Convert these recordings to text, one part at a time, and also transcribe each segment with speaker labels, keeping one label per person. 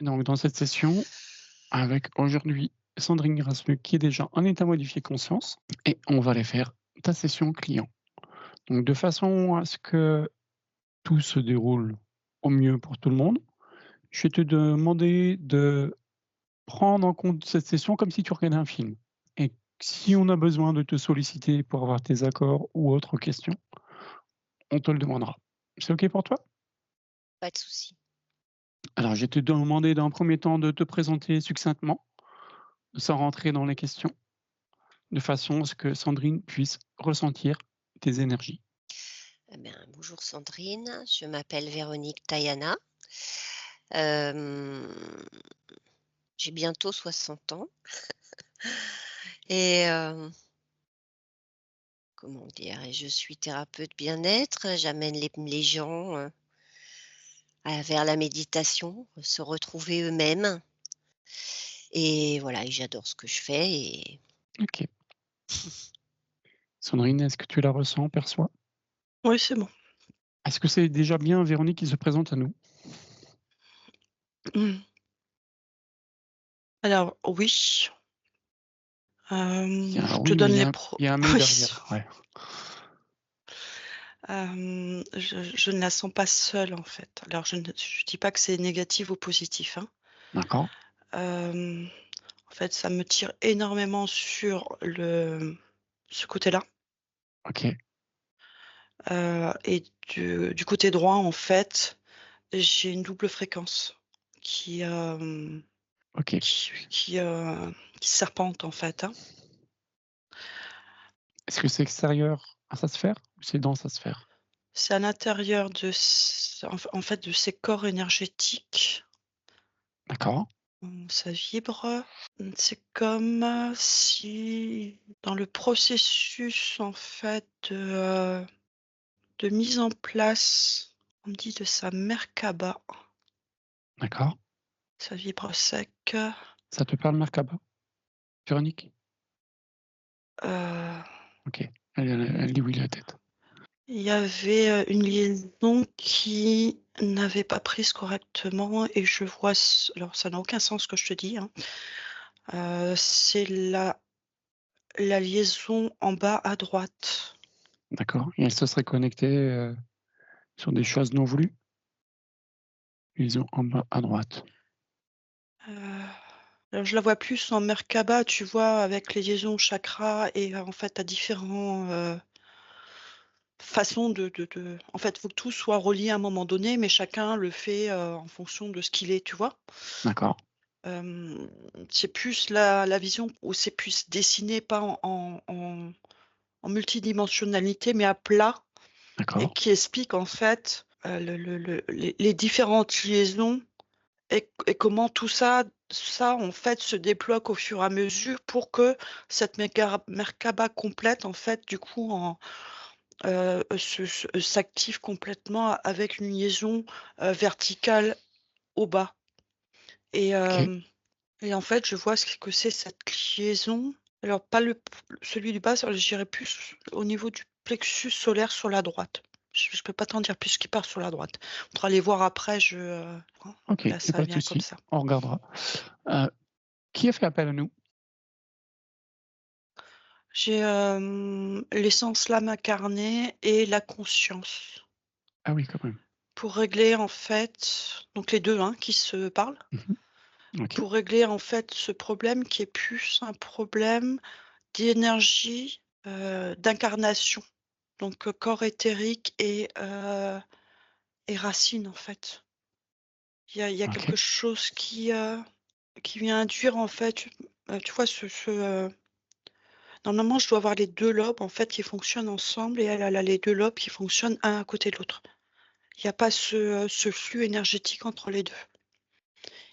Speaker 1: Donc dans cette session, avec aujourd'hui Sandrine Grasmieux qui est déjà en état modifié conscience et on va aller faire ta session client. Donc de façon à ce que tout se déroule au mieux pour tout le monde, je vais te demander de prendre en compte cette session comme si tu regardais un film et si on a besoin de te solliciter pour avoir tes accords ou autres questions, on te le demandera. C'est OK pour toi?
Speaker 2: Pas de souci.
Speaker 1: Alors je vais te demander dans un premier temps de te présenter succinctement, sans rentrer dans les questions. De façon à ce que Sandrine puisse ressentir tes énergies.
Speaker 2: Eh bien, bonjour Sandrine, je m'appelle Véronique Tayana. Hem, j'ai bientôt 60 ans et comment dire? Et je suis thérapeute bien-être, j'amène les gens, vers la méditation, se retrouver eux-mêmes et voilà et j'adore ce que je fais et
Speaker 1: OK. Sandrine, est-ce que tu la ressens, perçois?
Speaker 3: Oui, c'est bon.
Speaker 1: Est-ce que c'est déjà bien Véronique qui se présente à nous?
Speaker 3: Mmh. Alors oui,
Speaker 1: Il y a un
Speaker 3: je te
Speaker 1: oui, mais
Speaker 3: donne les
Speaker 1: il y a un mais
Speaker 3: oui,
Speaker 1: derrière, ouais.
Speaker 3: je ne la sens pas seule, en fait. Alors je dis pas que c'est négatif ou positif, hein.
Speaker 1: D'accord,
Speaker 3: Hem, En fait, ça me tire énormément sur ce côté-là,
Speaker 1: OK,
Speaker 3: et du côté droit, en fait, j'ai une double fréquence qui,
Speaker 1: OK.
Speaker 3: qui qui, qui serpente, en fait, hein.
Speaker 1: Est-ce que c'est extérieur à sa sphère ou c'est dans sa sphère?
Speaker 3: C'est à l'intérieur de en fait, de ces corps énergétiques.
Speaker 1: D'accord,
Speaker 3: Ça vibre. C'est comme, si dans le processus, en fait, de mise en place, on me dit de sa Merkaba,
Speaker 1: d'accord.
Speaker 3: ça vibre sec,
Speaker 1: Ça te parle Merkaba, Véronique?
Speaker 3: heu,
Speaker 1: OK. Elle dit oui de la tête.
Speaker 3: il y avait, une liaison qui n'avait pas prise correctement et je vois alors ça n'a aucun sens ce que je te dis, hein. C'est la liaison en bas à droite.
Speaker 1: D'accord et elle se serait connectée, sur des choses non voulues? Ils ont en bas à droite.
Speaker 3: Heu, alors je la vois plus en Merkaba, tu vois? Avec les liaisons chakras et en fait, tu différents, façons en fait, faut que tout soit relié à un moment donné, mais chacun le fait, en fonction de ce qu'il est, tu vois?
Speaker 1: D'accord,
Speaker 3: Hem, c'est plus la vision où c'est plus dessiné pas en multidimensionnalité, mais à plat et
Speaker 1: d'accord,
Speaker 3: qui explique en fait, les différentes liaisons et comment tout ça en fait se déploie qu'au fur et à mesure pour que cette Merkaba complète en fait du coup s'active complètement avec une liaison, verticale au bas et
Speaker 1: OK.
Speaker 3: hem et en fait je vois ce que c'est cette liaison. Alors pas celui du bas, je dirais plus au niveau du plexus solaire sur la droite. Je peux pas t'en dire plus, qui part sur la droite. On pourra aller voir après, hein,
Speaker 1: OK, il
Speaker 3: là
Speaker 1: y a
Speaker 3: ça
Speaker 1: pas de
Speaker 3: vient comme
Speaker 1: souci,
Speaker 3: ça.
Speaker 1: on regardera. Heu, qui a fait appel à nous?
Speaker 3: J'ai, l'essence l'âme incarnée et la conscience
Speaker 1: Ah oui, quand même.
Speaker 3: pour régler en fait donc les 2 hein, qui se parlent,
Speaker 1: Mmh. OK,
Speaker 3: pour régler en fait ce problème qui est plus un problème d'énergie, d'incarnation, donc corps éthérique et racine en fait. Il y a quelque
Speaker 1: OK,
Speaker 3: chose qui vient induire en fait, tu vois normalement je dois avoir les 2 lobes en fait qui fonctionnent ensemble et elle a les 2 lobes qui fonctionnent un à côté de l'autre. Il y a pas ce flux énergétique entre les 2.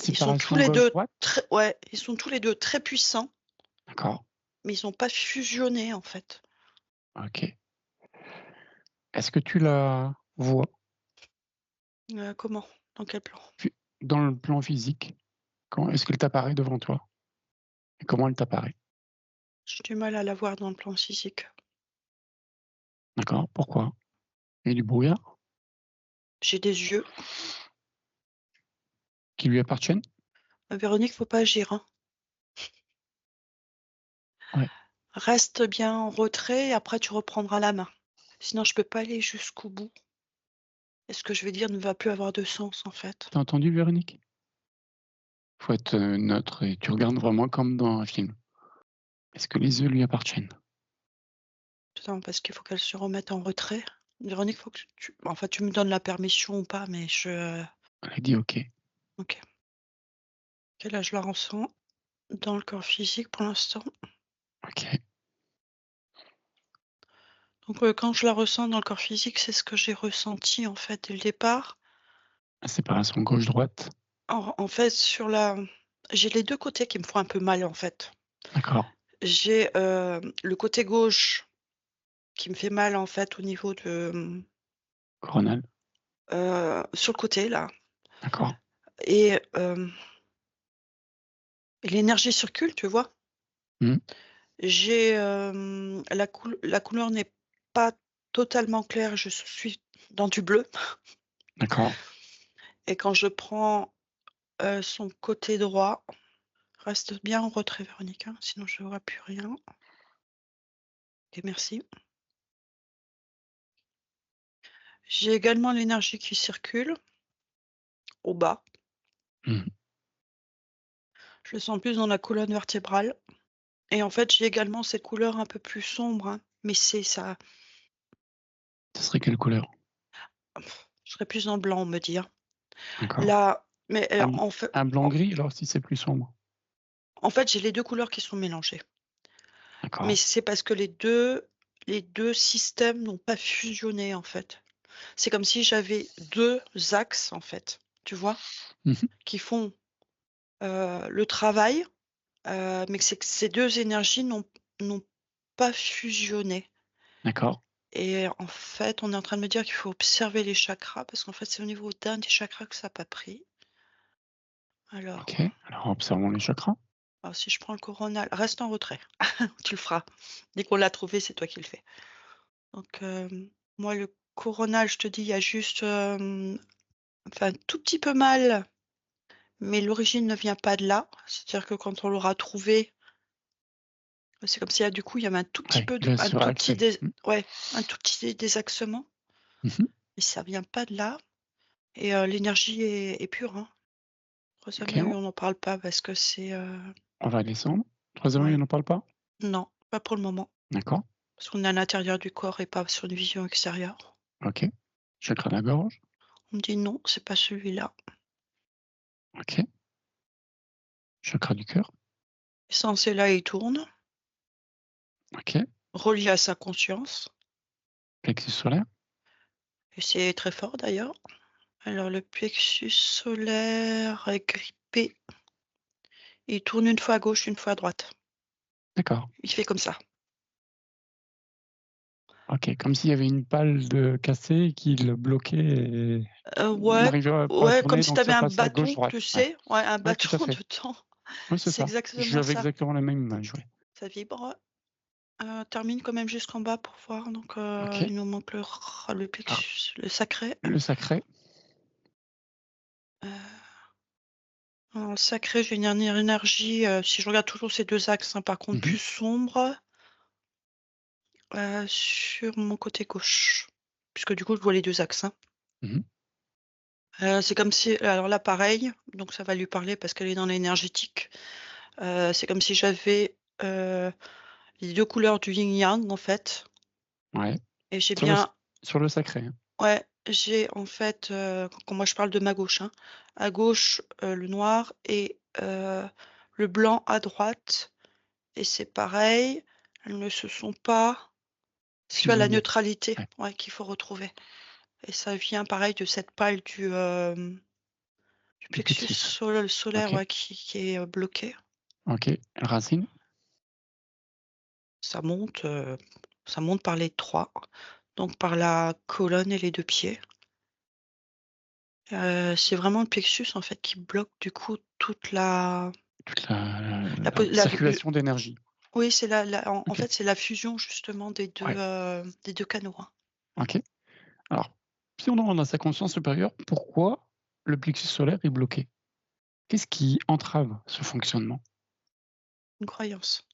Speaker 3: Ils sont tous
Speaker 1: séparation
Speaker 3: les 2
Speaker 1: gauche-droite?
Speaker 3: très ouais, ils sont tous les 2 très puissants,
Speaker 1: D'accord,
Speaker 3: mais ils ont pas fusionné en fait.
Speaker 1: OK. Est-ce que tu la vois
Speaker 3: Comment? Dans quel plan?
Speaker 1: phy dans le plan physique? Quand est-ce qu'elle t'apparaît devant toi et comment elle t'apparaît?
Speaker 3: J'ai du mal à la voir dans le plan physique.
Speaker 1: D'accord, pourquoi? Il y a du brouillard
Speaker 3: J'ai des yeux,
Speaker 1: qui lui appartiennent?
Speaker 3: Véronique, faut pas agir, hein.
Speaker 1: Ouais.
Speaker 3: Reste bien en retrait et après tu reprendras la main. Sinon je peux pas aller jusqu'au bout et ce que je vais dire ne va plus avoir de sens, en fait.
Speaker 1: T'as entendu, Véronique? Faut être, neutre et tu regardes vraiment comme dans un film. Est-ce que les yeux lui appartiennent?
Speaker 3: Non, parce qu'il faut qu'elle se remette en retrait. Véronique, faut que enfin, tu me donnes la permission ou pas, mais
Speaker 1: Elle a dit: «OK».
Speaker 3: OK. OK, là, je la ressens dans le corps physique pour l'instant.
Speaker 1: OK.
Speaker 3: Donc, quand je la ressens dans le corps physique, c'est ce que j'ai ressenti, en fait, dès le départ.
Speaker 1: La séparation gauche-droite.
Speaker 3: En fait, j'ai les 2 côtés qui me font un peu mal, en fait.
Speaker 1: D'accord.
Speaker 3: J'ai, le côté gauche qui me fait mal, en fait, au niveau de,
Speaker 1: Coronal.
Speaker 3: sur le côté, là
Speaker 1: D'accord.
Speaker 3: et l'énergie circule, tu vois?
Speaker 1: Mmh.
Speaker 3: J'ai, la couleur n'est pas totalement claire, je suis dans du bleu
Speaker 1: D'accord.
Speaker 3: et quand je prends, son côté droit, reste bien en retrait Véronique, hein, sinon je vois plus rien. OK, merci. J'ai également l'énergie qui circule au bas.
Speaker 1: Mmh.
Speaker 3: Je le sens plus dans la colonne vertébrale et en fait, j'ai également cette couleur un peu plus sombre, hein, mais c'est ça.
Speaker 1: Ce serait quelle couleur?
Speaker 3: Je serais plus dans le blanc, on me dit, hein.
Speaker 1: D'accord.
Speaker 3: Là mais,
Speaker 1: Un un
Speaker 3: en
Speaker 1: blanc-gris alors si c'est plus sombre?
Speaker 3: en fait, j'ai les 2 couleurs qui sont mélangées. Mais
Speaker 1: D'accord.
Speaker 3: c'est parce que les deux systèmes n'ont pas fusionné, en fait. C'est comme si j'avais 2 axes, en fait, tu vois?
Speaker 1: Mmh mh.
Speaker 3: Qui font, le travail, mais que ces 2 énergies n'ont pas fusionné
Speaker 1: D'accord.
Speaker 3: et en fait, on est en train de me dire qu'il faut observer les chakras parce qu'en fait, c'est au niveau d'un des chakras que ça a pas pris. Alors,
Speaker 1: OK. Alors observons les chakras.
Speaker 3: si je prends le coronal reste en retrait, tu le feras. Dès qu'on l'a trouvé, c'est toi qui le fais. Donc, moi, le coronal, je te dis, il y a juste, enfin, un tout petit peu mal, mais l'origine ne vient pas de là. C'est-à-dire que quand on l'aura trouvé, c'est comme si là, du coup, il y avait un tout petit
Speaker 1: Ouais,
Speaker 3: peu de
Speaker 1: il a
Speaker 3: un tout petit
Speaker 1: surréacté. Mmh.
Speaker 3: ouais, un tout petit désaxement,
Speaker 1: Mmh mh.
Speaker 3: mais ça vient pas de là et l'énergie est pure, hein. Troisième
Speaker 1: OK,
Speaker 3: œil, on n'en parle pas parce que c'est,
Speaker 1: on va descendre. Troisième œil,
Speaker 3: ouais,
Speaker 1: on n'en parle pas?
Speaker 3: non, pas pour le moment,
Speaker 1: D'accord.
Speaker 3: parce qu'on est à l'intérieur du corps et pas sur une vision extérieure.
Speaker 1: OK. Chakra de la gorge.
Speaker 3: On me dit: «Non, c'est pas celui-là».
Speaker 1: OK. Chakra du cœur.
Speaker 3: Censé là, il tourne,
Speaker 1: OK.
Speaker 3: relié à sa conscience
Speaker 1: Plexus solaire.
Speaker 3: et c'est très fort d'ailleurs. Alors le plexus solaire est grippé. Il tourne une fois à gauche, une fois à droite.
Speaker 1: D'accord.
Speaker 3: Il fait comme ça.
Speaker 1: OK, comme s'il y avait une pale de cassée qui le bloquait et
Speaker 3: Ouais,
Speaker 1: n'arrivait pas à
Speaker 3: ouais, comme
Speaker 1: tourner,
Speaker 3: si
Speaker 1: donc
Speaker 3: tu avais
Speaker 1: ça
Speaker 3: un
Speaker 1: passait à
Speaker 3: bâton,
Speaker 1: gauche-droite.
Speaker 3: tu
Speaker 1: Ouais.
Speaker 3: sais? Ouais, un
Speaker 1: Ouais, tout à
Speaker 3: bâton
Speaker 1: fait.
Speaker 3: de temps.
Speaker 1: Ouais, c'est
Speaker 3: C'est
Speaker 1: ça.
Speaker 3: exactement
Speaker 1: J'avais
Speaker 3: ça.
Speaker 1: exactement la même image, ouais.
Speaker 3: Ça vibre. Termine quand même jusqu'en bas pour voir. Donc
Speaker 1: OK.
Speaker 3: il nous manque le
Speaker 1: Alors,
Speaker 3: plexus, le sacré.
Speaker 1: le sacré.
Speaker 3: Heu, alors le sacré, j'ai une dernière énergie, si je regarde toujours ces 2 axes, hein, par contre
Speaker 1: Mmh mh.
Speaker 3: plus sombre, sur mon côté gauche. Puisque du coup, je vois les 2 axes, hein.
Speaker 1: Mmh mh.
Speaker 3: C'est comme si alors là pareil, donc ça va lui parler parce qu'elle est dans l'énergétique. C'est comme si j'avais, les 2 couleurs du yin-yang en fait
Speaker 1: Ouais.
Speaker 3: et j'ai
Speaker 1: Sur le s
Speaker 3: bien
Speaker 1: sur le sacré, hein.
Speaker 3: ouais, j'ai en fait, quand moi je parle de ma gauche, hein, à gauche, le noir et le blanc à droite et c'est pareil, elles ne se sont pas tu as la
Speaker 1: Fusionné.
Speaker 3: neutralité,
Speaker 1: Ouais.
Speaker 3: ouais, qu'il faut retrouver et ça vient pareil de cette pâle du
Speaker 1: Du
Speaker 3: plexus
Speaker 1: plexus.
Speaker 3: solaire,
Speaker 1: OK.
Speaker 3: ouais, qui est, bloqué.
Speaker 1: OK. Racine.
Speaker 3: Ça ça monte par les 3, donc par la colonne et les 2 pieds. C'est vraiment le plexus, en fait, qui bloque du coup toute
Speaker 1: Toute la
Speaker 3: la po
Speaker 1: la
Speaker 3: la le
Speaker 1: circulation d'énergie.
Speaker 3: oui, c'est la en
Speaker 1: OK.
Speaker 3: fait, c'est la fusion justement
Speaker 1: Ouais.
Speaker 3: des 2 canaux, hein.
Speaker 1: OK. Alors, si on demande à sa conscience supérieure, pourquoi le plexus solaire est bloqué? Qu'est-ce qui entrave ce fonctionnement?
Speaker 3: Une croyance.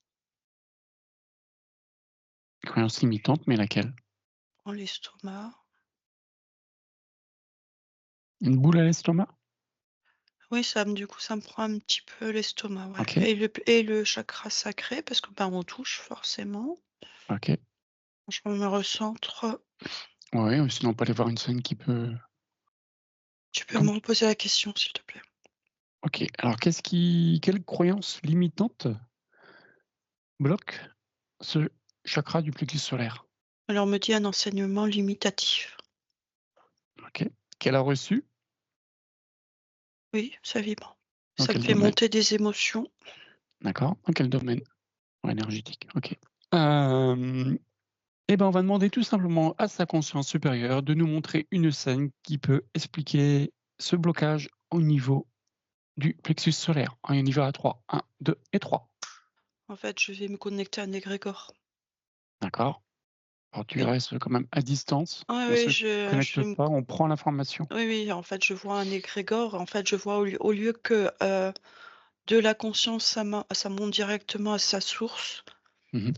Speaker 1: Une croyance limitante, mais laquelle?
Speaker 3: Dans l'estomac.
Speaker 1: Une boule à l'estomac?
Speaker 3: Oui, du coup, ça me prend un petit peu l'estomac, ouais.
Speaker 1: OK,
Speaker 3: Et le chakra sacré, parce que on touche forcément.
Speaker 1: OK.
Speaker 3: Je me recentre.
Speaker 1: Ouais, ou sinon on peut aller voir une scène qui peut
Speaker 3: Tu peux
Speaker 1: comme
Speaker 3: me reposer la question, s'il te plaît?
Speaker 1: OK, alors quelle croyance limitante bloque ce chakra du plexus solaire?
Speaker 3: Alors, on me dit un enseignement limitatif.
Speaker 1: OK. Qu'elle a reçu?
Speaker 3: Oui, ça vibre.
Speaker 1: Dans
Speaker 3: Ça me
Speaker 1: quel
Speaker 3: fait
Speaker 1: domaine?
Speaker 3: monter des émotions.
Speaker 1: D'accord. Dans quel domaine? Énergétique, OK. Et ben, on va demander tout simplement à sa conscience supérieure de nous montrer une scène qui peut expliquer ce blocage au niveau du plexus solaire. On y va à 3. 1, 2 et 3.
Speaker 3: En fait, je vais me connecter à un égrégore.
Speaker 1: D'accord. Alors tu
Speaker 3: Et
Speaker 1: restes quand même à distance,
Speaker 3: oui,
Speaker 1: on
Speaker 3: oui,
Speaker 1: se connecte pas, on prend l'information.
Speaker 3: oui, oui, en fait, je vois un égrégore. En fait, je vois au lieu que, de la conscience, ça monte directement à sa source.
Speaker 1: Mmh.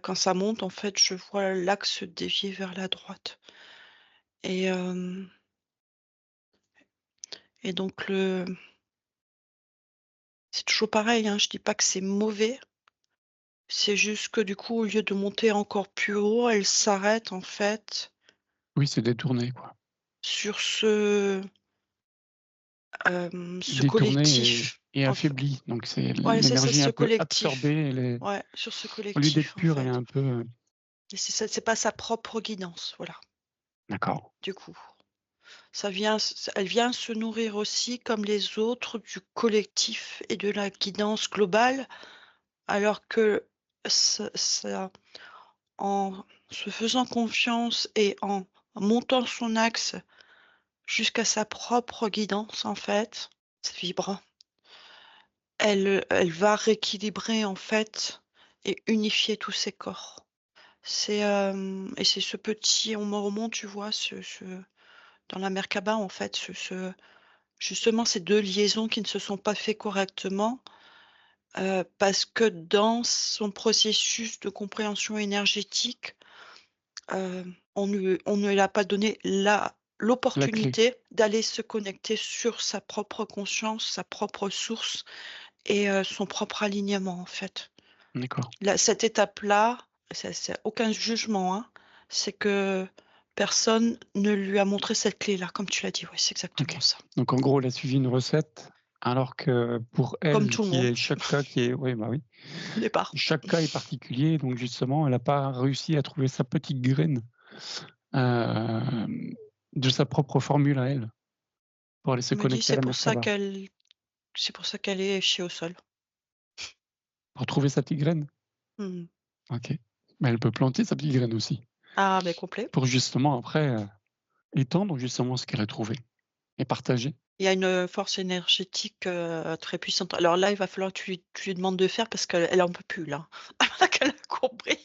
Speaker 3: Quand ça monte, en fait, je vois l'axe se dévier vers la droite. Et hem et donc c'est toujours pareil, hein, je dis pas que c'est mauvais, c'est juste que du coup, au lieu de monter encore plus haut, elle s'arrête en fait
Speaker 1: Oui, c'est détourné, quoi.
Speaker 3: sur ce
Speaker 1: Détourné
Speaker 3: collectif.
Speaker 1: et
Speaker 3: En f
Speaker 1: affaibli, donc c'est
Speaker 3: Ouais, c'est ça,
Speaker 1: l'énergie est
Speaker 3: ce
Speaker 1: un peu
Speaker 3: collectif.
Speaker 1: absorbée, elle est
Speaker 3: Ouais, sur ce
Speaker 1: au lieu d'être
Speaker 3: collectif, en
Speaker 1: pure, elle est
Speaker 3: fait.
Speaker 1: un peu,
Speaker 3: Et c'est pas sa propre guidance, voilà,
Speaker 1: d'accord.
Speaker 3: du coup. Elle vient se nourrir aussi, comme les autres, du collectif et de la guidance globale, alors que ça en se faisant confiance et en montant son axe jusqu'à sa propre guidance, en fait, ça vibre. Elle va rééquilibrer, en fait, et unifier tous ses corps. Et c'est ce petit on me remonte, tu vois, dans la Merkaba, en fait, justement ces 2 liaisons qui ne se sont pas fait correctement, parce que dans son processus de compréhension énergétique, on ne lui a pas donné
Speaker 1: La clé,
Speaker 3: l'opportunité d'aller se connecter sur sa propre conscience, sa propre source et son propre alignement, en fait.
Speaker 1: d'accord.
Speaker 3: Là, cette étape-là, c'est aucun jugement, hein, c'est que personne ne lui a montré cette clé-là, comme tu l'as dit, ouais, c'est
Speaker 1: OK.
Speaker 3: exactement ça.
Speaker 1: Donc en gros, elle a suivi une recette, alors que pour
Speaker 3: Comme
Speaker 1: elle,
Speaker 3: tout le
Speaker 1: qui
Speaker 3: monde,
Speaker 1: est chaque cas qui est oui, bah, oui,
Speaker 3: au départ.
Speaker 1: chaque cas est particulier, donc justement, elle a pas réussi à trouver sa petite graine, hem, de sa propre formule à elle, pour aller se
Speaker 3: On me dit:
Speaker 1: connecter à la Merkaba.
Speaker 3: c'est pour ça qu'elle est chez au sol.
Speaker 1: Pour trouver sa petite graine?
Speaker 3: Mmh.
Speaker 1: OK. Mais elle peut planter sa petite graine aussi,
Speaker 3: Ah, beh, complet.
Speaker 1: pour justement après, étendre justement ce qu'elle a trouvé et partager.
Speaker 3: Il y a une, force énergétique, très puissante. Alors là, il va falloir que tu lui demandes de faire parce qu'elle en peut plus là. Voilà qu'elle a compris.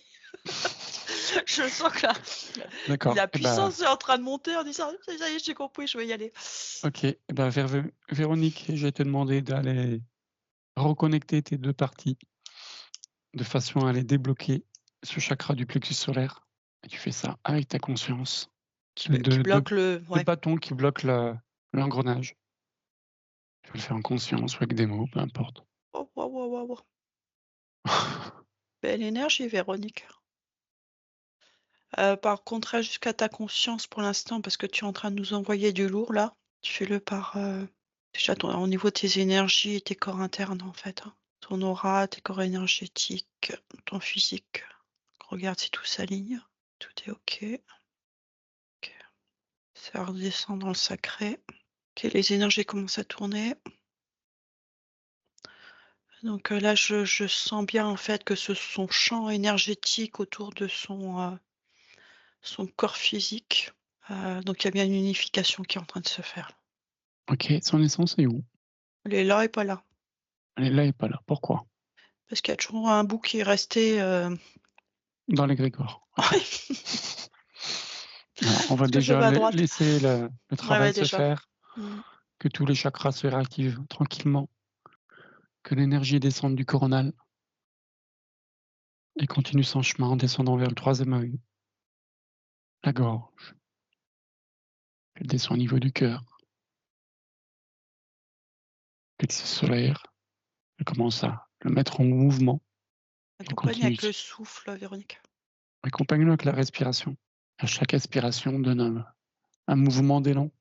Speaker 3: Je sens que
Speaker 1: D'accord
Speaker 3: la
Speaker 1: et ben
Speaker 3: puissance est en train de monter en disant: «Ça y est, j'ai compris, je vais y aller».
Speaker 1: OK et ben Véronique, je vais te demander d'aller reconnecter tes 2 parties de façon à aller débloquer ce chakra du plexus solaire et tu fais ça avec ta conscience.
Speaker 3: Qui
Speaker 1: De
Speaker 3: b qui
Speaker 1: 2
Speaker 3: bloque le ouais.
Speaker 1: bâtons qui bloquent l'engrenage. Tu peux le faire en conscience ou avec des mots, peu importe.
Speaker 3: Oh, waouh, waouh, waouh, waouh. Belle énergie, Véronique. Par contre, reste jusqu'à ta conscience pour l'instant parce que tu es en train de nous envoyer du lourd là. Fais-le par, déjà au niveau de tes énergies et tes corps internes en fait, hein. Ton aura, tes corps énergétiques, ton physique. Regarde si tout s'aligne. Tout est OK. OK. Ça redescend dans le sacré. OK, les énergies commencent à tourner. Donc, là, je sens bien en fait que son champ énergétique autour de son corps physique, donc il y a bien une unification qui est en train de se faire.
Speaker 1: OK, son essence est où?
Speaker 3: Elle est là et pas là,
Speaker 1: Elle est là et pas là. Pourquoi?
Speaker 3: parce qu'il y a toujours un bout qui est resté,
Speaker 1: Dans l'égrégore. OK.
Speaker 3: ouais,
Speaker 1: Alors on va
Speaker 3: je
Speaker 1: déjà
Speaker 3: vais à droite.
Speaker 1: laisser le
Speaker 3: Ouais,
Speaker 1: travail
Speaker 3: ouais,
Speaker 1: se
Speaker 3: déjà.
Speaker 1: faire,
Speaker 3: Mmh.
Speaker 1: que tous les chakras se réactivent tranquillement. que l'énergie descende du coronal et continue son chemin en descendant vers le troisième œil, la gorge. Elle descend au niveau du cœur, plexus solaire. Elle commence à le mettre en mouvement. Elle
Speaker 3: Accompagne
Speaker 1: continue.
Speaker 3: avec le souffle, Véronique.
Speaker 1: Accompagne-le avec la respiration. À chaque aspiration, donne un mouvement d'élan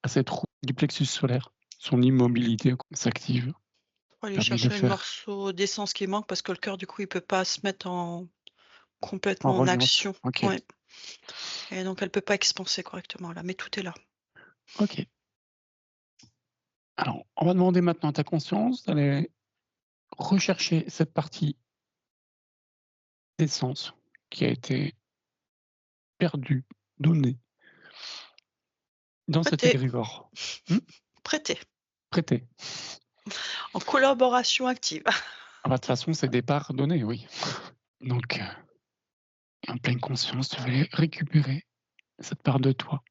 Speaker 1: à cette roue du plexus solaire. Son immobilité s'active.
Speaker 3: Faut aller
Speaker 1: Permet de
Speaker 3: chercher le
Speaker 1: faire
Speaker 3: morceau d'essence qui manque parce que le cœur, du coup, il peut pas se mettre
Speaker 1: en
Speaker 3: complètement en
Speaker 1: reliance.
Speaker 3: action.
Speaker 1: Ok,
Speaker 3: Ouais. Et donc, elle peut pas expanser correctement là, mais tout est là.
Speaker 1: ok. Alors, on va demander maintenant à ta conscience d'aller rechercher cette partie d'essence qui a été perdue, donnée dans cet
Speaker 3: Prêtez,
Speaker 1: égrégore.
Speaker 3: prêtez,
Speaker 1: Prêtée.
Speaker 3: en collaboration active.
Speaker 1: Ah bah, de toute façon, c'est des parts données, oui. Donc, en pleine conscience, tu vas aller récupérer cette part de toi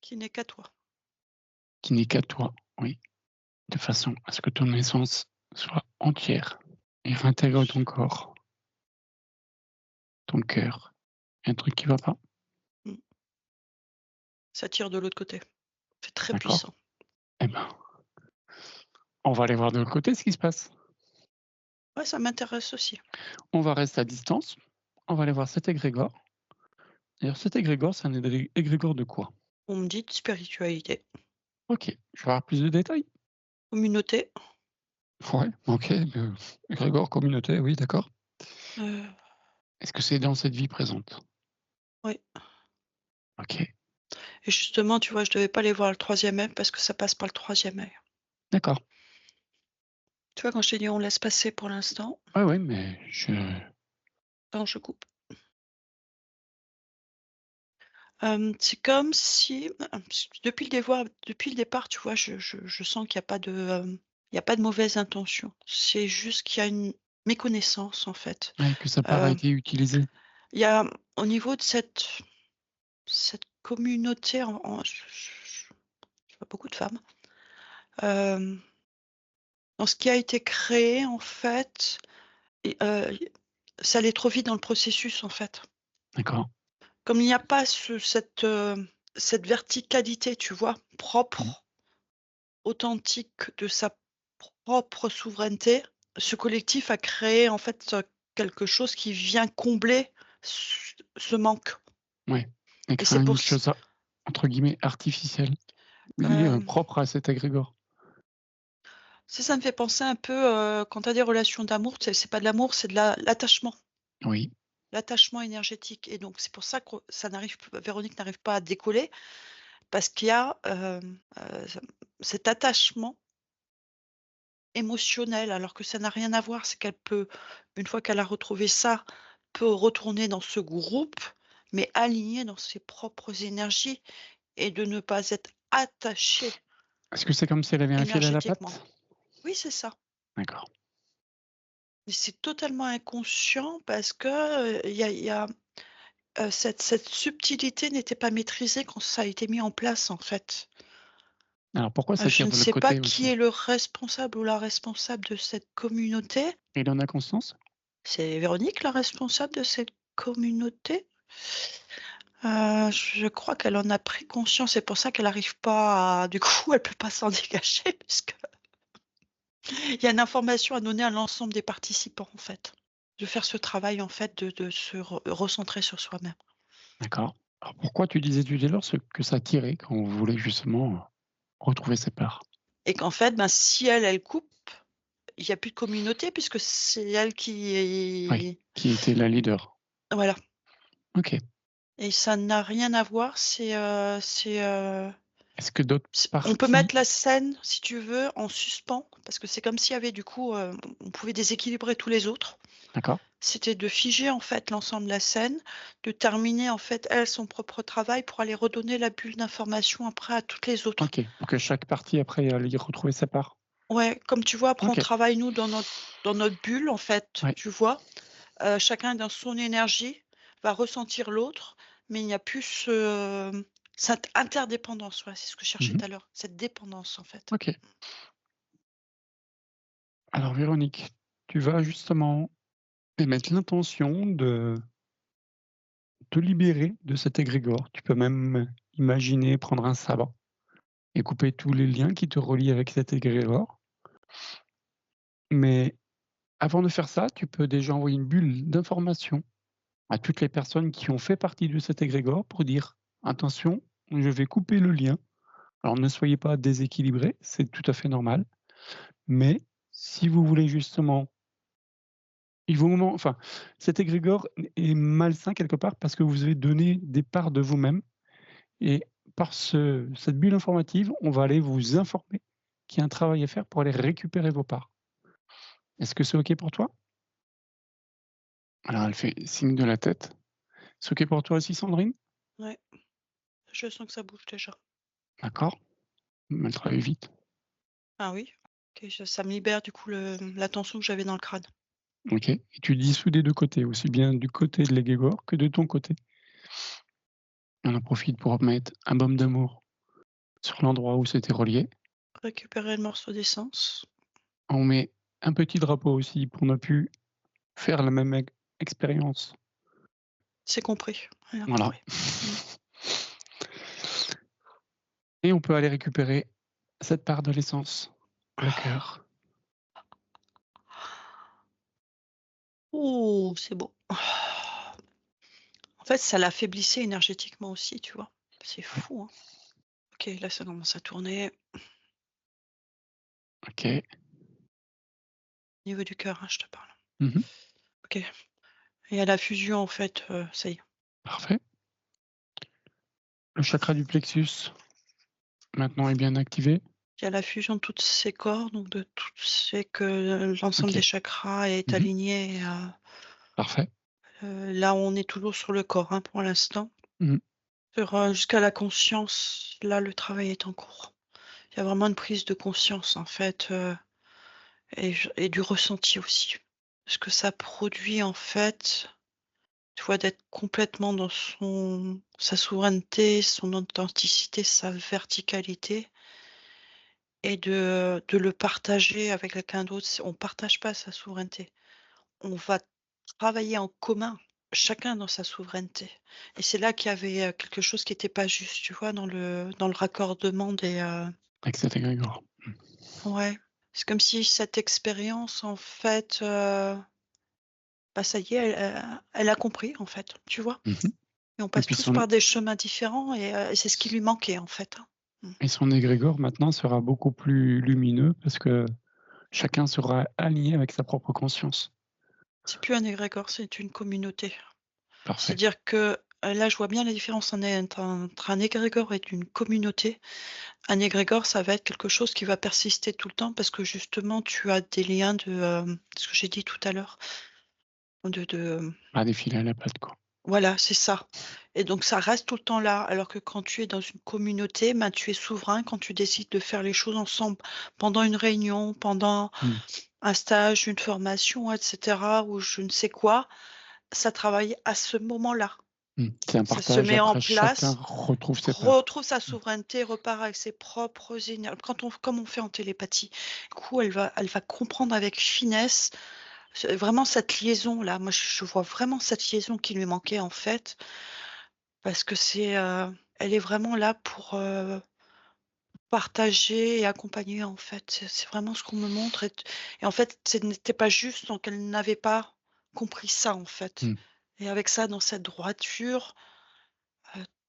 Speaker 3: Qui n'est qu'à toi.
Speaker 1: qui n'est qu'à toi, oui, de façon à ce que ton essence soit entière et réintègre ton corps, ton cœur. Il y a un truc qui va pas?
Speaker 3: Ça tire de l'autre côté. C'est très
Speaker 1: D'accord.
Speaker 3: puissant.
Speaker 1: Eh ben, on va aller voir de l'autre côté ce qui se passe.
Speaker 3: Ouais, ça m'intéresse aussi.
Speaker 1: On va rester à distance, on va aller voir cet égrégore. D'ailleurs, cet égrégore, c'est un égrégore de quoi?
Speaker 3: On me dit de spiritualité.
Speaker 1: OK, je vais avoir plus de détails?
Speaker 3: Communauté.
Speaker 1: Ouais, OK, égrégore, communauté, oui, d'accord.
Speaker 3: Euh,
Speaker 1: Est-ce que c'est dans cette vie présente?
Speaker 3: oui.
Speaker 1: OK,
Speaker 3: Et justement, tu vois, je devais pas aller voir le troisième œil parce que ça passe par le troisième œil.
Speaker 1: d'accord.
Speaker 3: Tu vois, quand je t'ai dit on laisse passer pour l'instant,
Speaker 1: Ouais, ouais, mais je
Speaker 3: quand je coupe. C'est comme si, depuis le départ, tu vois, je sens qu'il y a pas de, il y a pas de mauvaise intention. C'est juste qu'il y a une méconnaissance, en fait.
Speaker 1: ouais, que sa part a
Speaker 3: Heu,
Speaker 1: été utilisée.
Speaker 3: il y a au niveau de cette communauté en je vois beaucoup de femmes, hem, dans ce qui a été créé, en fait, et ça allait trop vite dans le processus, en fait.
Speaker 1: D'accord.
Speaker 3: Comme il n'y a pas cette verticalité, tu vois,
Speaker 1: Mmh.
Speaker 3: propre, authentique de sa propre souveraineté, ce collectif a créé en fait, quelque chose qui vient combler ce manque
Speaker 1: Ouais, et
Speaker 3: et
Speaker 1: créer
Speaker 3: c'est
Speaker 1: une
Speaker 3: pour ç
Speaker 1: chose entre guillemets «artificielle», liée,
Speaker 3: hem,
Speaker 1: propre à cet égrégore.
Speaker 3: ça me fait penser un peu, quand tu as des relations d'amour, c'est pas de l'amour, c'est de l'attachement,
Speaker 1: Oui,
Speaker 3: l'attachement énergétique et donc c'est pour ça que ça n'arrive p Véronique n'arrive pas à décoller parce qu'il y a, cet attachement émotionnel, alors que ça n'a rien à voir. C'est qu'elle peut, une fois qu'elle a retrouvé ça, peut retourner dans ce groupe, mais alignée dans ses propres énergies et de ne pas être attachée
Speaker 1: est-ce que c'est comme si elle avait un fil à la
Speaker 3: énergétiquement.
Speaker 1: patte?
Speaker 3: Oui, c'est ça.
Speaker 1: D'accord.
Speaker 3: Mais c'est totalement inconscient parce que, cette subtilité n'était pas maîtrisée quand ça a été mis en place, en fait.
Speaker 1: Alors pourquoi ça
Speaker 3: Je
Speaker 1: tire
Speaker 3: ne
Speaker 1: de l'autre
Speaker 3: sais pas
Speaker 1: côté
Speaker 3: qui
Speaker 1: aussi?
Speaker 3: est le responsable ou la responsable de cette communauté.
Speaker 1: Il en a conscience?
Speaker 3: C'est Véronique la responsable de cette communauté? Je crois qu'elle en a pris conscience, c'est pour ça qu'elle arrive pas à du coup, elle peut pas s'en dégager puisque il y a une information à donner à l'ensemble des participants, en fait. De faire ce travail, en fait, de se recentrer sur soi-même
Speaker 1: D'accord. Alors pourquoi tu disais tout à l'heure ce que ça tirait quand vous voulez justement, retrouver ses parts?
Speaker 3: et qu'en fait, ben, si elle coupe, il y a plus de communauté puisque c'est elle qui
Speaker 1: Oui,
Speaker 3: est
Speaker 1: qui était la leader?
Speaker 3: voilà
Speaker 1: OK.
Speaker 3: et ça n'a rien à voir,
Speaker 1: Est-ce que d'autres
Speaker 3: On peut
Speaker 1: parties
Speaker 3: mettre la scène, si tu veux, en suspens, parce que c'est comme s'il y avait du coup, on pouvait déséquilibrer tous les autres.
Speaker 1: d'accord,
Speaker 3: C'était de figer en fait l'ensemble de la scène, de terminer en fait elle son propre travail pour aller redonner la bulle d'information après à toutes les autres.
Speaker 1: OK, pour que chaque partie après aille y retrouver sa part?
Speaker 3: Ouais, comme tu vois, après on
Speaker 1: OK,
Speaker 3: travaille nous dans notre bulle en fait,
Speaker 1: ouais,
Speaker 3: tu vois? Chacun dans son énergie va ressentir l'autre, mais il n'y a plus cette interdépendance, voilà, c'est ce que je cherchais
Speaker 1: mmh,
Speaker 3: tout à l'heure, cette dépendance en fait.
Speaker 1: OK. Alors Véronique, tu vas justement émettre l'intention de te libérer de cet égrégore. Tu peux même imaginer prendre un sabre et couper tous les liens qui te relient avec cet égrégore. Mais avant de faire ça, tu peux déjà envoyer une bulle d'information à toutes les personnes qui ont fait partie de cet égrégore pour dire: «Attention, je vais couper le lien». Alors ne soyez pas déséquilibrés, c'est tout à fait normal, mais si vous voulez justement enfin, cet égrégore est malsain quelque part parce que vous avez donné des parts de vous-même et par cette bulle informative, on va aller vous informer qu'il y a un travail à faire pour aller récupérer vos parts. Est-ce que c'est OK pour toi? Alors elle fait signe de la tête. C'est OK pour toi aussi Sandrine?
Speaker 3: Ouais, je sens que ça bouge déjà.
Speaker 1: D'accord, elle travaille vite.
Speaker 3: Ah oui? OK, ça me libère du coup la tension que j'avais dans le crâne.
Speaker 1: OK, et tu dissous des 2 côtés, aussi bien du côté de l'égrégore que de ton côté. On en profite pour mettre un baume d'amour sur l'endroit où c'était relié.
Speaker 3: Récupérer le morceau d'essence.
Speaker 1: On met un petit drapeau aussi pour ne plus faire la même expérience.
Speaker 3: C'est compris. Rien
Speaker 1: Voilà.
Speaker 3: compris. Mmh.
Speaker 1: Et on peut aller récupérer cette part de l'essence, le cœur.
Speaker 3: Oh, c'est beau. En fait, ça l'affaiblissait énergétiquement aussi, tu vois? C'est
Speaker 1: Oui,
Speaker 3: fou, hein. OK, là, ça commence à tourner.
Speaker 1: OK.
Speaker 3: Au niveau du cœur, hein, je te parle.
Speaker 1: Mmh.
Speaker 3: OK, et à la fusion, en fait, ça y est.
Speaker 1: Parfait. Le chakra du plexus, maintenant est bien activé.
Speaker 3: Il y a la fusion de toutes ces corps, donc de tout c'est que l'ensemble des
Speaker 1: OK.
Speaker 3: chakras est
Speaker 1: Mmh.
Speaker 3: aligné,
Speaker 1: Parfait.
Speaker 3: là, on est toujours sur le corps, hein, pour l'instant.
Speaker 1: Mmh.
Speaker 3: Jusqu'à la conscience, là, le travail est en cours. Il y a vraiment une prise de conscience, en fait, et du ressenti aussi. Ce que ça produit, en fait, tu vois, d'être complètement dans sa souveraineté, son authenticité, sa verticalité et de le partager avec quelqu'un d'autre. On partage pas sa souveraineté. On va travailler en commun, chacun dans sa souveraineté, et c'est là qu'il y avait, quelque chose qui était pas juste, tu vois, dans le raccordement des,
Speaker 1: Avec cet égrégore.
Speaker 3: ouais. C'est comme si cette expérience, en fait, bah, ça y est, elle a compris, en fait, tu vois?
Speaker 1: Mmh.
Speaker 3: Et on
Speaker 1: Et
Speaker 3: passe
Speaker 1: puis
Speaker 3: tous par des chemins différents, et c'est ce qui lui manquait, en fait, hein. Mmh.
Speaker 1: son égrégore maintenant sera beaucoup plus lumineux parce que chacun sera aligné avec sa propre conscience.
Speaker 3: C'est plus un égrégore, c'est une communauté.
Speaker 1: Parfait.
Speaker 3: C'est-à-dire que, là, je vois bien la différence entre un égrégore et une communauté. Un égrégore, ça va être quelque chose qui va persister tout le temps parce que justement tu as des liens ce que j'ai dit tout à l'heure, de
Speaker 1: À défiler à la patte, quoi.
Speaker 3: voilà, c'est ça, et donc ça reste tout le temps là. Alors que quand tu es dans une communauté, ben, tu es souverain quand tu décides de faire les choses ensemble, pendant une réunion, pendant
Speaker 1: Mmh.
Speaker 3: un stage, une formation, et cetera, ou je ne sais quoi, ça travaille à ce moment-là.
Speaker 1: Mmh. C'est un
Speaker 3: Ça se
Speaker 1: partage,
Speaker 3: met en
Speaker 1: après chacun
Speaker 3: place,
Speaker 1: retrouve ses parts.
Speaker 3: retrouve sa souveraineté, repart avec ses propres énergies. Comme on fait en télépathie. Du coup, elle va comprendre avec finesse, vraiment cette liaison-là. Moi, je vois vraiment cette liaison qui lui manquait, en fait, parce que elle est vraiment là pour, partager et accompagner, en fait. C'est vraiment ce qu'on me montre, et en fait, ce n'était pas juste, donc elle n'avait pas compris ça, en fait,
Speaker 1: Mmh.
Speaker 3: et avec ça, dans cette droiture,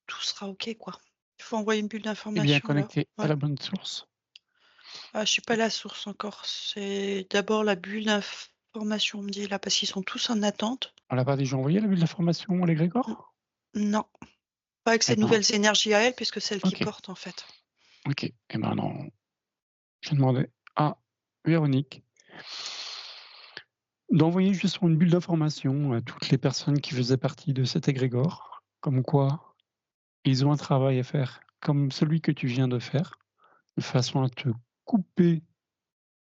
Speaker 3: tout sera OK, quoi. Il faut envoyer une bulle
Speaker 1: Tu es bien
Speaker 3: d'information là.
Speaker 1: connecté à
Speaker 3: Ouais.
Speaker 1: la bonne source.
Speaker 3: Ah, je suis pas la source encore. C'est d'abord la bulle d'information, on me dit là, parce qu'ils sont tous en attente.
Speaker 1: On l'a pas déjà envoyé la bulle d'information à
Speaker 3: N
Speaker 1: l'égrégore?
Speaker 3: non, pas avec
Speaker 1: Eh
Speaker 3: ces
Speaker 1: ben,
Speaker 3: nouvelles énergies à elle, puisque c'est elle qui
Speaker 1: OK,
Speaker 3: porte, en fait.
Speaker 1: OK. Eh ben, non, je demandais à Véronique d'envoyer justement une bulle d'information à toutes les personnes qui faisaient partie de cet égrégore, comme quoi ils ont un travail à faire comme celui que tu viens de faire, de façon à te couper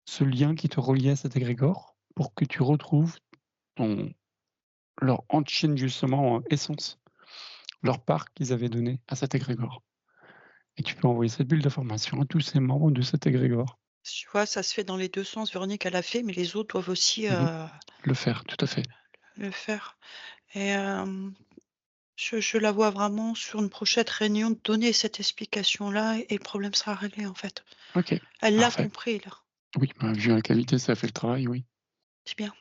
Speaker 1: ce lien qui te reliait à cet égrégore pour que tu retrouves ton leur ancienne justement, essence, leur part qu'ils avaient donnée à cet égrégore, et tu peux envoyer cette bulle d'information à tous ces membres de cet égrégore.
Speaker 3: Tu vois, ça se fait dans les 2 sens. Véronique, elle l'a fait, mais les autres doivent aussi,
Speaker 1: Mmh. Le faire, tout à fait.
Speaker 3: le faire et je la vois vraiment sur une prochaine réunion donner cette explication-là et le problème sera réglé, en fait.
Speaker 1: OK,
Speaker 3: Elle l'a
Speaker 1: parfait.
Speaker 3: compris, là.
Speaker 1: Oui, bah, vu la qualité, ça fait le travail, oui.
Speaker 3: C'est bien.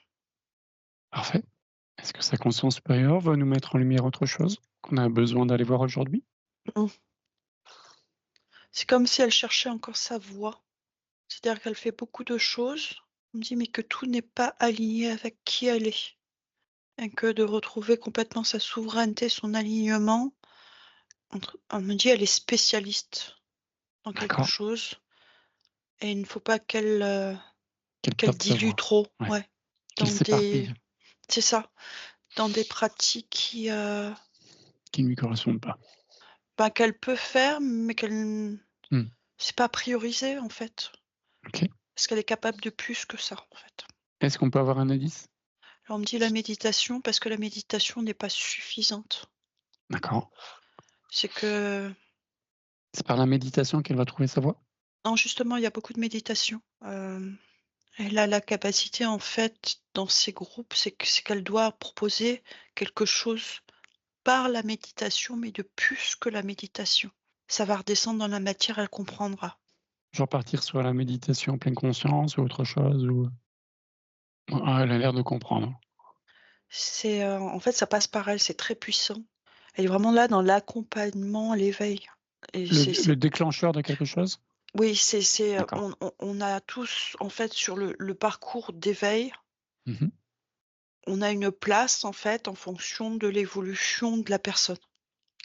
Speaker 1: Parfait. Est-ce que sa conscience supérieure va nous mettre en lumière autre chose qu'on a besoin d'aller voir aujourd'hui?
Speaker 3: Mmh. C'est comme si elle cherchait encore sa voie. C'est-à-dire qu'elle fait beaucoup de choses. On me dit: «Mais que tout n'est pas aligné avec qui elle est» et que de retrouver complètement sa souveraineté, son alignement, entre on me dit: «Elle est spécialiste dans quelque
Speaker 1: D'accord.
Speaker 3: chose et il ne faut pas qu'elle
Speaker 1: Qu'elle perde sa
Speaker 3: dilue
Speaker 1: voix.
Speaker 3: trop».
Speaker 1: Ouais,
Speaker 3: Ouais,
Speaker 1: qu'il
Speaker 3: dans des
Speaker 1: s'éparpille,
Speaker 3: c'est ça, dans des pratiques qui,
Speaker 1: qui ne lui correspondent pas.
Speaker 3: bah, qu'elle peut faire, mais qu'elle
Speaker 1: Mmh.
Speaker 3: c'est pas priorisé, en fait.
Speaker 1: OK.
Speaker 3: Parce qu'elle est capable de plus que ça, en fait.
Speaker 1: Est-ce qu'on peut avoir un indice?
Speaker 3: Alors on me dit la méditation parce que la méditation n'est pas suffisante.
Speaker 1: D'accord.
Speaker 3: C'est que
Speaker 1: C'est par la méditation qu'elle va trouver sa voie?
Speaker 3: non, justement, il y a beaucoup de méditation. Elle a la capacité, en fait, dans ces groupes, c'est qu'elle doit proposer quelque chose par la méditation, mais de plus que la méditation. Ça va redescendre dans la matière, elle comprendra.
Speaker 1: Genre partir sur la méditation en pleine conscience ou autre chose ou? Ah, elle a l'air de comprendre.
Speaker 3: C'est, en fait, ça passe par elle, c'est très puissant. Elle est vraiment là dans l'accompagnement, l'éveil et
Speaker 1: Le
Speaker 3: c'est
Speaker 1: déclencheur de quelque chose?
Speaker 3: oui,
Speaker 1: D'accord.
Speaker 3: on a tous, en fait, sur le parcours d'éveil,
Speaker 1: Mmh mh.
Speaker 3: on a une place, en fait, en fonction de l'évolution de la personne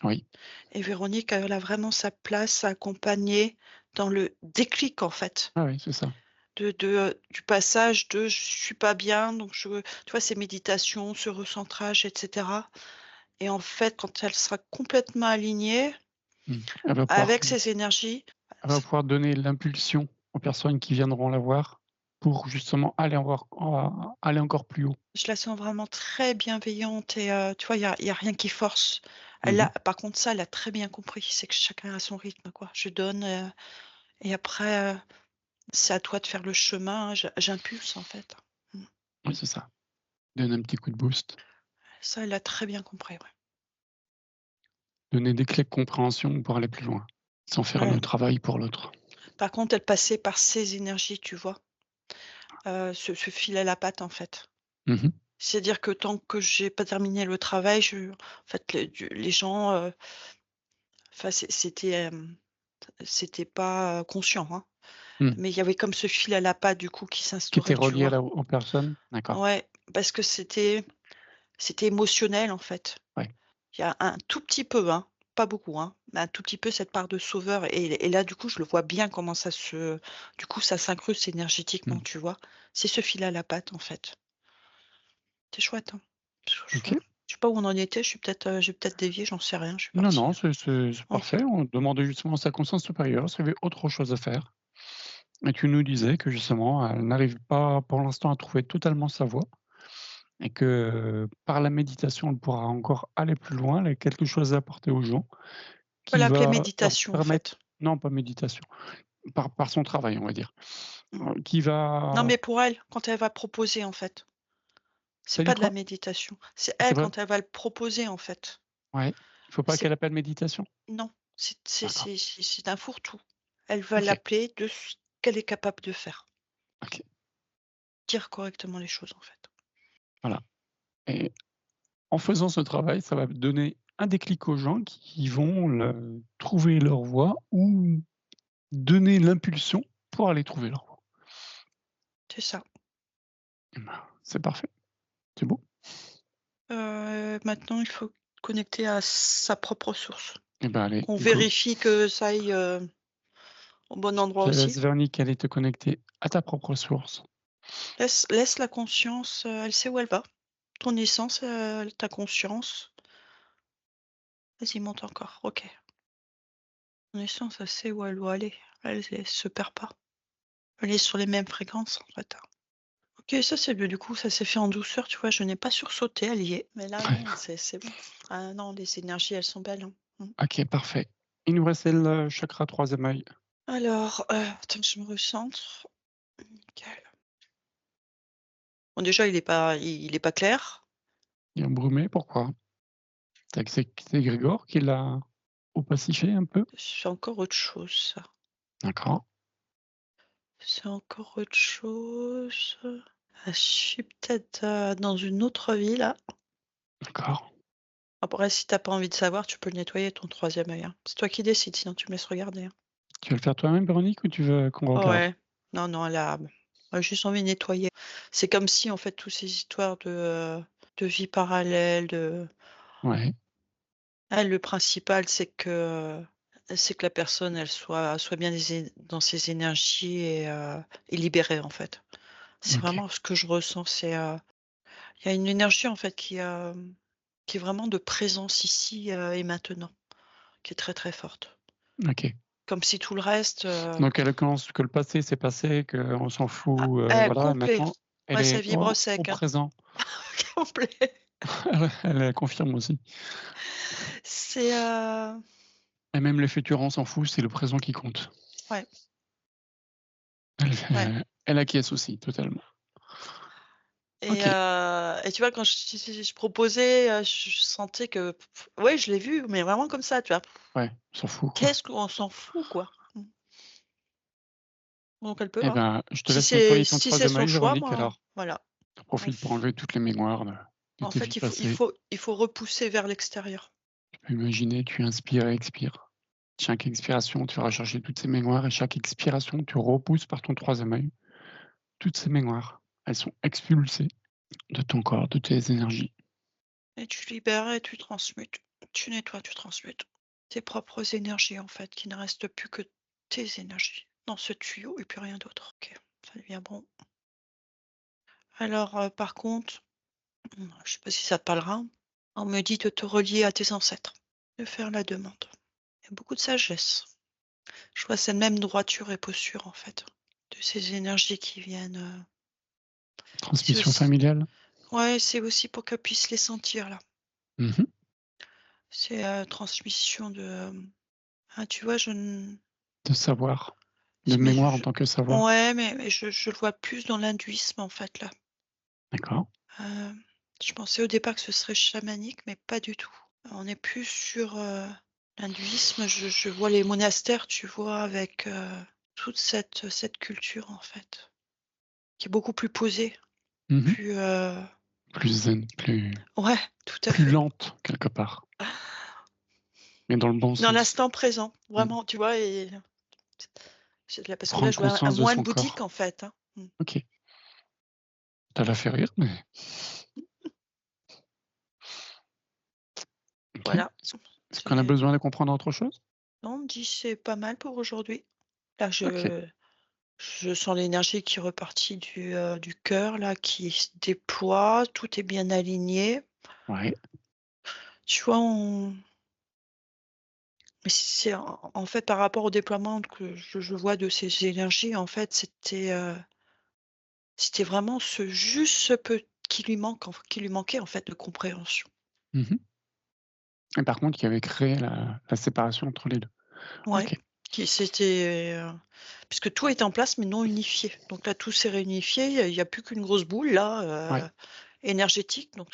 Speaker 1: Oui.
Speaker 3: et Véronique, elle a vraiment sa place à accompagner dans le déclic, en fait,
Speaker 1: Ah oui, c'est ça.
Speaker 3: du passage de: «Je suis pas bien, donc je» tu vois, ces méditations, ce recentrage et cetera et en fait, quand elle sera complètement alignée
Speaker 1: Mmh. Elle va pouvoir
Speaker 3: avec ses énergies,
Speaker 1: Elle va pouvoir donner l'impulsion aux personnes qui viendront la voir pour justement aller encore plus haut.
Speaker 3: je la sens vraiment très bienveillante et tu vois, il y a rien qui force. Elle
Speaker 1: Mmh
Speaker 3: a
Speaker 1: mh.
Speaker 3: par contre ça, elle a très bien compris, c'est que chacun a son rythme, quoi. Je donne, et après, c'est à toi de faire le chemin, hein, j'impulse, en fait. Mmh.
Speaker 1: Oui, c'est ça. Donner un petit coup de boost,
Speaker 3: Ça, elle a très bien compris, ouais.
Speaker 1: donner des clés de compréhension pour aller plus loin, sans faire
Speaker 3: Ouais.
Speaker 1: le travail pour l'autre.
Speaker 3: Par contre, elle passait par ses énergies, tu vois? Ce fil à la patte, en fait.
Speaker 1: Mmh mh.
Speaker 3: C'est-à-dire que tant que j'ai pas terminé le travail, en fait, les gens, enfin, c'était pas, conscient, hein.
Speaker 1: Mmh.
Speaker 3: Mais il y avait comme ce fil à la patte, du coup, qui
Speaker 1: Qui était
Speaker 3: s'instaurait, tu
Speaker 1: relié à
Speaker 3: vois?
Speaker 1: la aux personnes? D'accord.
Speaker 3: Ouais, parce que c'était émotionnel, en fait.
Speaker 1: Ouais.
Speaker 3: Il y a un tout petit peu, hein, pas beaucoup, hein, mais un tout petit peu cette part de sauveur et là, du coup, je le vois bien comment du coup, ça s'incruste énergétiquement,
Speaker 1: Mmh.
Speaker 3: tu vois? C'est ce fil à la patte, en fait. C'est chouette, hein.
Speaker 1: OK.
Speaker 3: Je sais pas où on en était, j'ai peut-être dévié, j'en sais rien, je suis
Speaker 1: Non,
Speaker 3: partie,
Speaker 1: non, c'est
Speaker 3: OK.
Speaker 1: parfait. On demandait justement à sa conscience supérieure s'il y avait autre chose à faire et tu nous disais que justement, elle n'arrive pas pour l'instant à trouver totalement sa voie. Et que par la méditation, elle pourra encore aller plus loin, elle a quelque chose à apporter aux gens
Speaker 3: On peut
Speaker 1: qui
Speaker 3: l'appeler
Speaker 1: va leur
Speaker 3: méditation, en
Speaker 1: permettre
Speaker 3: fait.
Speaker 1: non pas méditation, par son travail, on va dire,
Speaker 3: Mmh.
Speaker 1: qui
Speaker 3: Non,
Speaker 1: va
Speaker 3: mais pour elle, quand elle va proposer, en fait. C'est
Speaker 1: tu dit
Speaker 3: pas de la
Speaker 1: quoi?
Speaker 3: méditation. C'est
Speaker 1: C'est
Speaker 3: elle
Speaker 1: vrai?
Speaker 3: quand elle va le proposer, en fait.
Speaker 1: Ouais, il faut pas
Speaker 3: C'est
Speaker 1: qu'elle appelle méditation?
Speaker 3: non,
Speaker 1: D'accord,
Speaker 3: c'est un fourre-tout. Elle va
Speaker 1: OK,
Speaker 3: l'appeler de ce qu'elle est capable de faire.
Speaker 1: OK,
Speaker 3: Dire correctement les choses, en fait.
Speaker 1: voilà et en faisant ce travail, ça va donner un déclic aux gens qui vont trouver leur voie ou donner l'impulsion pour aller trouver leur voie.
Speaker 3: C'est ça.
Speaker 1: C'est parfait, c'est beau
Speaker 3: Maintenant, il faut connecter à sa propre source.
Speaker 1: et ben, allez,
Speaker 3: Qu'on
Speaker 1: go.
Speaker 3: vérifie que ça aille, au bon endroit
Speaker 1: Je laisse
Speaker 3: aussi.
Speaker 1: Véronique aller te connecter à ta propre source.
Speaker 3: Laisse la conscience, elle sait où elle va. Ton essence, ta conscience. Vas-y, monte encore. OK. Ton essence, elle sait où elle doit aller. Elle se perd pas. Elle est sur les mêmes fréquences, en fait. OK, ça c'est bien, du coup, ça s'est fait en douceur, tu vois? Je n'ai pas sursauté, elle y est. Mais là,
Speaker 1: Ouais.
Speaker 3: non, c'est bon. Ah non, les énergies, elles sont belles, hein. Mmh.
Speaker 1: OK, parfait. Il nous restait le chakra troisième œil.
Speaker 3: Alors, attends que je me recentre. Nickel. Bon, déjà, il est pas clair.
Speaker 1: Il est embrumé, pourquoi? C'est Grégor qui l'a opacifié un peu?
Speaker 3: C'est encore autre chose, ça.
Speaker 1: D'accord,
Speaker 3: C'est encore autre chose. Je suis peut-être, dans une autre vie, là.
Speaker 1: d'accord.
Speaker 3: Après, si t'as pas envie de savoir, tu peux le nettoyer ton troisième œil, hein. C'est toi qui décides, sinon tu me laisses regarder, hein.
Speaker 1: Tu veux le faire toi-même, Véronique, ou tu veux qu'on regarde?
Speaker 3: Ouais. Non, non, elle a juste envie de nettoyer. C'est comme si, en fait, toutes ces histoires de vie parallèle,
Speaker 1: Ouais,
Speaker 3: elle, le principal, c'est que la personne, elle soit bien dans ses énergies et libérée, en fait. C'est
Speaker 1: OK,
Speaker 3: vraiment ce que je ressens, il y a une énergie, en fait, qui est vraiment de présence ici, et maintenant, qui est très, très forte.
Speaker 1: OK.
Speaker 3: Comme si tout le reste,
Speaker 1: Donc elle pense que le passé, c'est passé, qu'on s'en fout, voilà,
Speaker 3: complet.
Speaker 1: maintenant, elle
Speaker 3: Ouais, ça
Speaker 1: est
Speaker 3: vibre
Speaker 1: au
Speaker 3: sec, hein.
Speaker 1: présent.
Speaker 3: Complet.
Speaker 1: Elle confirme aussi.
Speaker 3: C'est,
Speaker 1: Et même le futur, on s'en fout, c'est le présent qui compte.
Speaker 3: ouais,
Speaker 1: Elle
Speaker 3: ouais.
Speaker 1: elle acquiesce aussi, totalement.
Speaker 3: Et
Speaker 1: OK,
Speaker 3: tu vois, quand je proposais, je sentais que ouais, je l'ai vu, mais vraiment comme ça, tu vois?
Speaker 1: ouais, on s'en fout, quoi.
Speaker 3: Qu'est-ce qu'on s'en fout, quoi. Donc elle peut,
Speaker 1: Eh
Speaker 3: hein.
Speaker 1: ben, je te
Speaker 3: Si
Speaker 1: laisse
Speaker 3: c'est
Speaker 1: nettoyer ton
Speaker 3: si c'est
Speaker 1: troisième
Speaker 3: son
Speaker 1: œil,
Speaker 3: choix,
Speaker 1: Véronique,
Speaker 3: moi
Speaker 1: alors.
Speaker 3: voilà.
Speaker 1: J'en
Speaker 3: En
Speaker 1: profite pour
Speaker 3: f
Speaker 1: enlever toutes les mémoires de
Speaker 3: en
Speaker 1: tes
Speaker 3: fait,
Speaker 1: vies
Speaker 3: il
Speaker 1: passées.
Speaker 3: faut il faut repousser vers l'extérieur.
Speaker 1: Tu peux imaginer, tu inspires et expires. Chaque expiration, tu vas rechercher toutes ces mémoires et chaque expiration, tu repousses par ton troisième œil toutes ces mémoires. Elles sont expulsées de ton corps, de tes énergies.
Speaker 3: Et tu libères et tu transmutes. Tu nettoies, tu transmutes. Tes propres énergies, en fait, qu'il ne reste plus que tes énergies dans ce tuyau et plus rien d'autre. OK, ça devient bon. Alors, par contre, je sais pas si ça te parlera, on me dit de te relier à tes ancêtres, de faire la demande. Il y a beaucoup de sagesse. Je vois cette même droiture et posture, en fait, de ces énergies qui viennent, c'est
Speaker 1: Transmission
Speaker 3: aussi
Speaker 1: familiale.
Speaker 3: ouais, c'est aussi pour qu'elles puissent les sentir, là.
Speaker 1: Mmh.
Speaker 3: C'est, transmission de, tu vois, je n
Speaker 1: De savoir, de
Speaker 3: je mais
Speaker 1: mémoire en tant que savoir.
Speaker 3: ouais, mais je le vois plus dans l'hindouisme, en fait, là.
Speaker 1: D'accord.
Speaker 3: Heu, je pensais au départ que ce serait chamanique, mais pas du tout. On est plus sur, l'hindouisme. Je vois les monastères, tu vois, avec, toute cette culture, en fait, qui est beaucoup plus posée,
Speaker 1: Mmh.
Speaker 3: plus,
Speaker 1: Plus zen, plus
Speaker 3: ouais, tout à
Speaker 1: plus
Speaker 3: fait.
Speaker 1: lente quelque part, mais dans le bon
Speaker 3: Dans
Speaker 1: sens.
Speaker 3: l'instant présent,
Speaker 1: Mmh.
Speaker 3: vraiment, tu vois? Et c'est là parce que là,
Speaker 1: Prendre
Speaker 3: je vois un
Speaker 1: conscience de
Speaker 3: moine
Speaker 1: son
Speaker 3: bouddhique,
Speaker 1: corps.
Speaker 3: en fait, hein.
Speaker 1: OK. Ça l'a fait rire, mais OK.
Speaker 3: Voilà,
Speaker 1: Est-ce qu'on a
Speaker 3: c'est
Speaker 1: besoin de comprendre autre chose?
Speaker 3: non, on me dit: «C'est pas mal pour aujourd'hui». Là,
Speaker 1: OK.
Speaker 3: je sens l'énergie qui est repartie du cœur là, qui se déploie, tout est bien aligné.
Speaker 1: Ouais.
Speaker 3: Tu vois, on mais c'est en fait, par rapport au déploiement que je vois de ces énergies, en fait, c'était vraiment juste ce peu qui lui manquait, en fait, de compréhension.
Speaker 1: Mmh. Et par contre, qui avait créé la séparation entre les 2.
Speaker 3: Ouais,
Speaker 1: OK.
Speaker 3: qui s'était, puisque tout était en place, mais non unifié. Donc là, tout s'est réunifié, il y a plus qu'une grosse boule
Speaker 1: Ouais.
Speaker 3: là, énergétique. Donc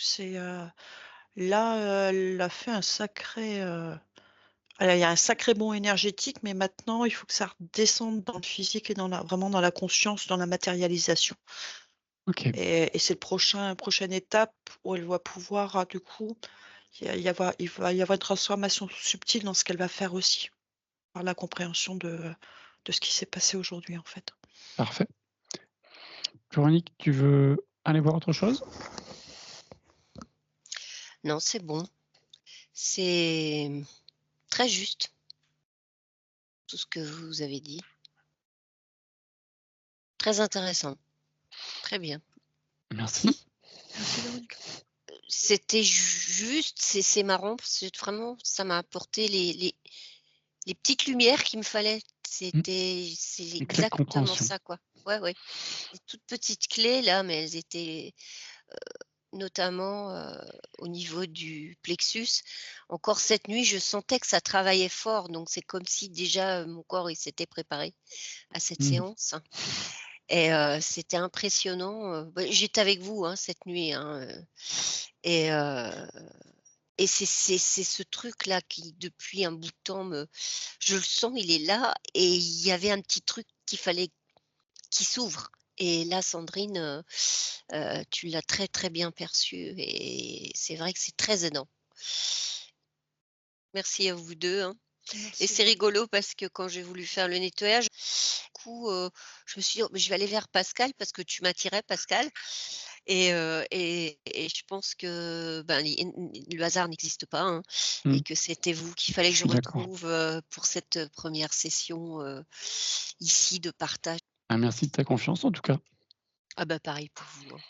Speaker 3: là, elle a fait un sacré, il y a un sacré bond énergétique, mais maintenant il faut que ça redescende dans le physique et vraiment dans la conscience, dans la matérialisation.
Speaker 1: OK.
Speaker 3: Et c'est prochaine étape où elle va pouvoir, du coup, il va y avoir une transformation subtile dans ce qu'elle va faire aussi, par la compréhension de ce qui s'est passé aujourd'hui, en fait.
Speaker 1: Parfait. Véronique, tu veux aller voir autre chose?
Speaker 2: Non, c'est bon. C'est très juste, tout ce que vous avez dit. Très intéressant. Très bien.
Speaker 1: Merci.
Speaker 3: Merci Véronique.
Speaker 2: C'était juste, c'est marrant parce que vraiment ça m'a apporté les petites lumières qu'il me fallait.
Speaker 1: Mmh.
Speaker 2: C'est
Speaker 1: Une clé de
Speaker 2: exactement
Speaker 1: compréhension.
Speaker 2: ça, quoi. Ouais, ouais. Des toutes petites clés là, mais notamment, au niveau du plexus. Encore cette nuit, je sentais que ça travaillait fort, donc c'est comme si déjà, mon corps, il s'était préparé à cette
Speaker 1: Mmh.
Speaker 2: séance et c'était impressionnant, j'étais avec vous, hein, cette nuit, hein, et c'est ce truc-là qui, depuis un bout de temps, je le sens, il est là et il y avait un petit truc qu'il fallait qui s'ouvre et là, Sandrine, tu l'as très, très bien perçu et c'est vrai que c'est très aidant. Merci à vous 2, hein, et
Speaker 3: Merci
Speaker 2: c'est
Speaker 3: beaucoup.
Speaker 2: rigolo parce que quand j'ai voulu faire le nettoyage, du coup, je me suis dit: «Oh, mais je vais aller vers Pascal» parce que tu m'attirais Pascal et je pense que, ben, le hasard n'existe pas, hein, et
Speaker 1: Mmh.
Speaker 2: que c'était vous qu'il fallait
Speaker 1: Je
Speaker 2: que je
Speaker 1: suis d'accord.
Speaker 2: retrouve, pour cette, première session, ici de partage.
Speaker 1: Ah merci de ta confiance en tout cas.
Speaker 2: Ah bah, pareil pour vous, hein.